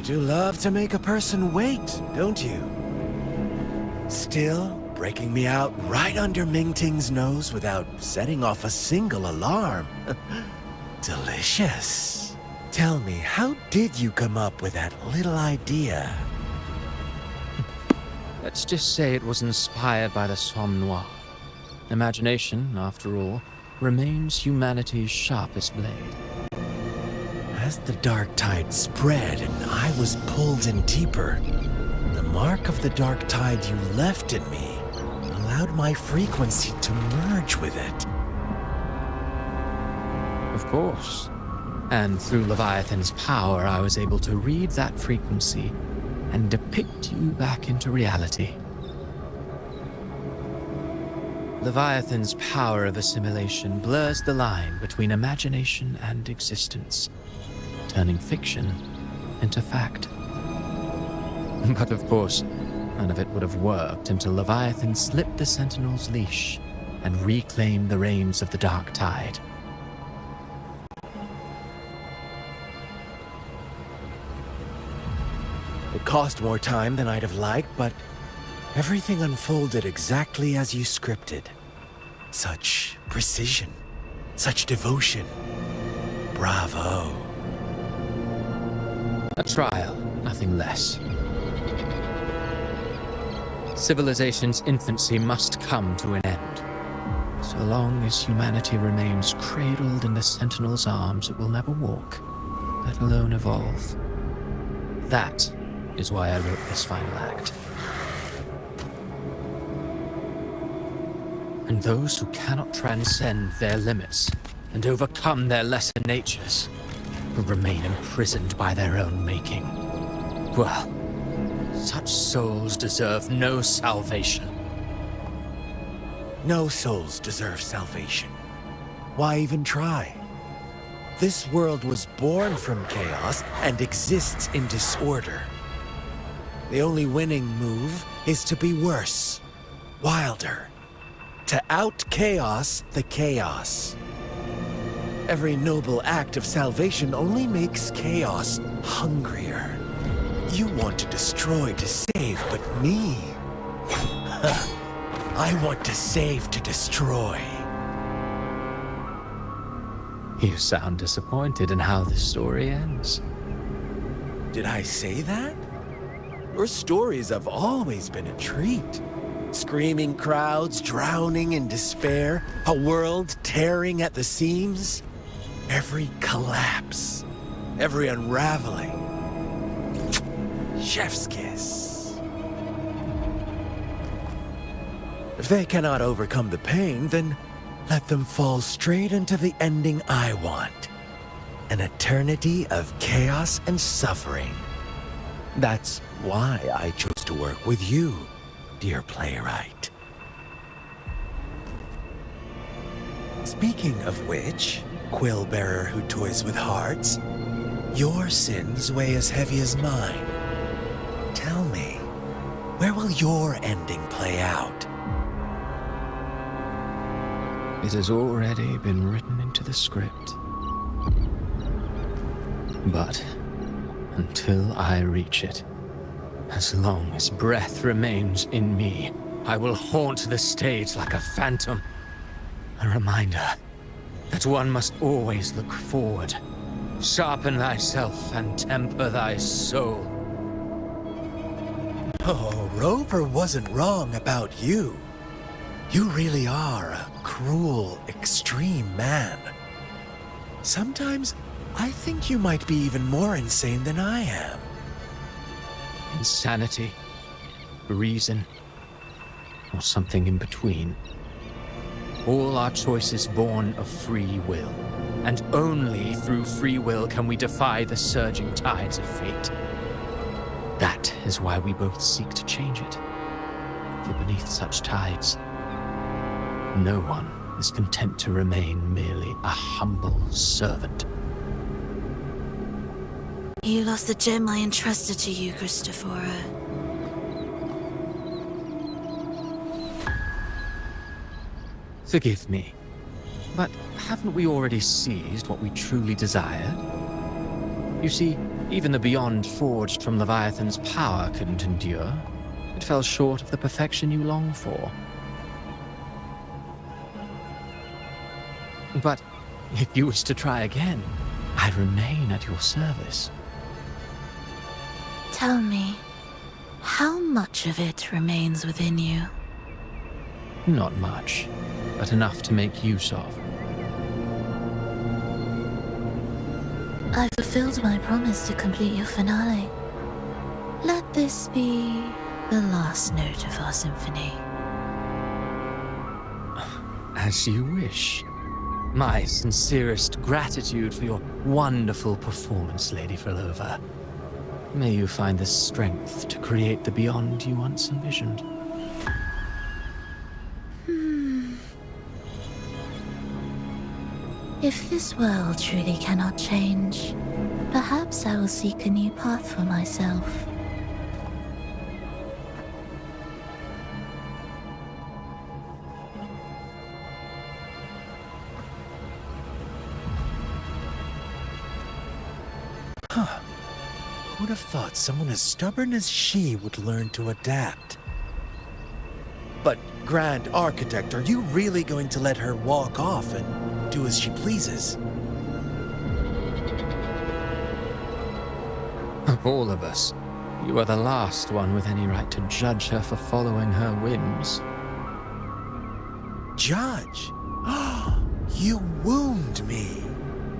do love to make a person wait, don't you? Still, breaking me out right under Mingting's nose without setting off a single alarm. Delicious. Tell me, how did you come up with that little idea? Let's just say it was inspired by the Somme Noire. Imagination, after all, remains humanity's sharpest blade. As the dark tide spread and I was pulled in deeper, the mark of the dark tide you left in me allowed my frequency to merge with it. Of course. And through Leviathan's power, I was able to read that frequency and depict you back into reality. Leviathan's power of assimilation blurs the line between imagination and existence, turning fiction into fact. But of course, none of it would have worked until Leviathan slipped the Sentinel's leash and reclaimed the reins of the dark tide. It cost more time than I'd have liked, but everything unfolded exactly as you scripted. Such precision, such devotion. Bravo. A trial, nothing less. Civilization's infancy must come to an end. So long as humanity remains cradled in the Sentinel's arms, it will never walk, let alone evolve. That is why I wrote this final act. And those who cannot transcend their limits and overcome their lesser natures will remain imprisoned by their own making. Well, such souls deserve no salvation. No souls deserve salvation. Why even try? This world was born from chaos and exists in disorder. The only winning move is to be worse, wilder, to out-chaos the chaos. Every noble act of salvation only makes chaos hungrier. You want to destroy to save, but me? I want to save to destroy. You sound disappointed in how this story ends. Did I say that? Your stories have always been a treat. Screaming crowds drowning in despair, a world tearing at the seams. Every collapse, every unraveling. Chef's kiss. If they cannot overcome the pain, then let them fall straight into the ending I want. An eternity of chaos and suffering. That's why I chose to work with you, dear playwright. Speaking of which, quill bearer who toys with hearts, your sins weigh as heavy as mine. Tell me, where will your ending play out? It has already been written into the script. But until I reach it, as long as breath remains in me, I will haunt the stage like a phantom. A reminder that one must always look forward. Sharpen thyself and temper thy soul. Oh, Rover wasn't wrong about you. You really are a cruel, extreme man. Sometimes I think you might be even more insane than I am. Insanity, reason, or something in between. All our choices born of free will, and only through free will can we defy the surging tides of fate. That is why we both seek to change it. For beneath such tides, no one is content to remain merely a humble servant. You lost the gem I entrusted to you, Christopher. Forgive me, but haven't we already seized what we truly desired? You see, Even the beyond forged from Leviathan's power couldn't endure. It fell short of the perfection you long for. But if you wish to try again, I remain at your service. Tell me, how much of it remains within you? Not much, but enough to make use of. I fulfilled my promise to complete your finale. Let this be the last note of our symphony. As you wish. My sincerest gratitude for your wonderful performance, Lady Frolova. May you find the strength to create the beyond you once envisioned. If this world truly cannot change, perhaps I will seek a new path for myself. Who'd have thought someone as stubborn as she would learn to adapt? But, Grand Architect, are you really going to let her walk off and do as she pleases? Of all of us, you are the last one with any right to judge her for following her whims. Judge? You wound me.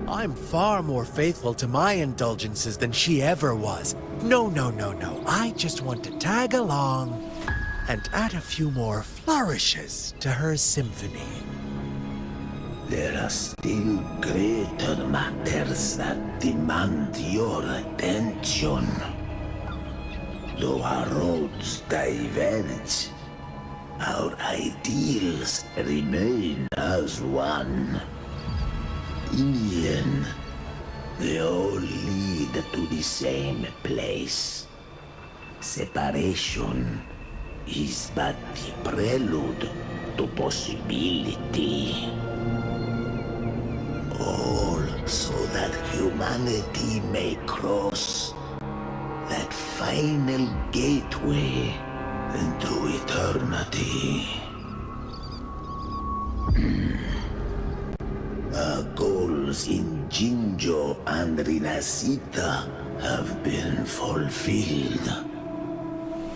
I'm far more faithful to my indulgences than she ever was. No. I just want to tag along and add a few more flourishes to her symphony. There are still greater matters that demand your attention. Though our roads diverge, our ideals remain as one. In the end, they all lead to the same place. Separation is but the prelude to possibility. All so that humanity may cross that final gateway into eternity. Our goals in Jinjo and Rinasita have been fulfilled.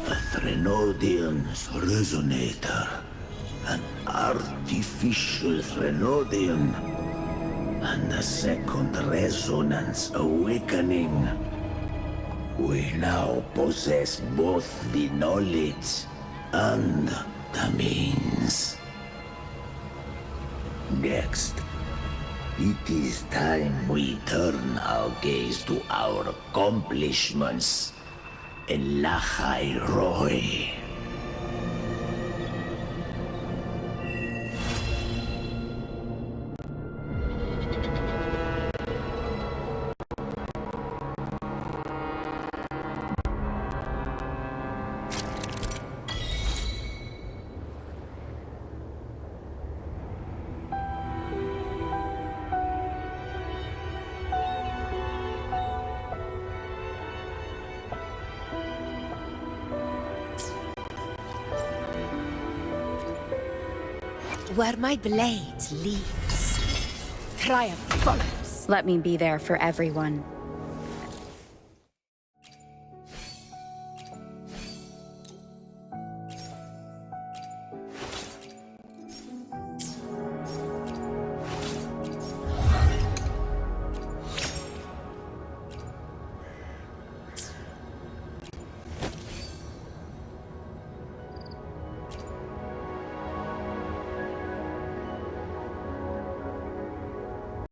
A Threnodian's resonator, an artificial Threnodian, and a second resonance awakening. We now possess both the knowledge and the means. Next, it is time we turn our gaze to our accomplishments in Lahai Roy. Where my blade leads, triumph follows. Let me be there for everyone.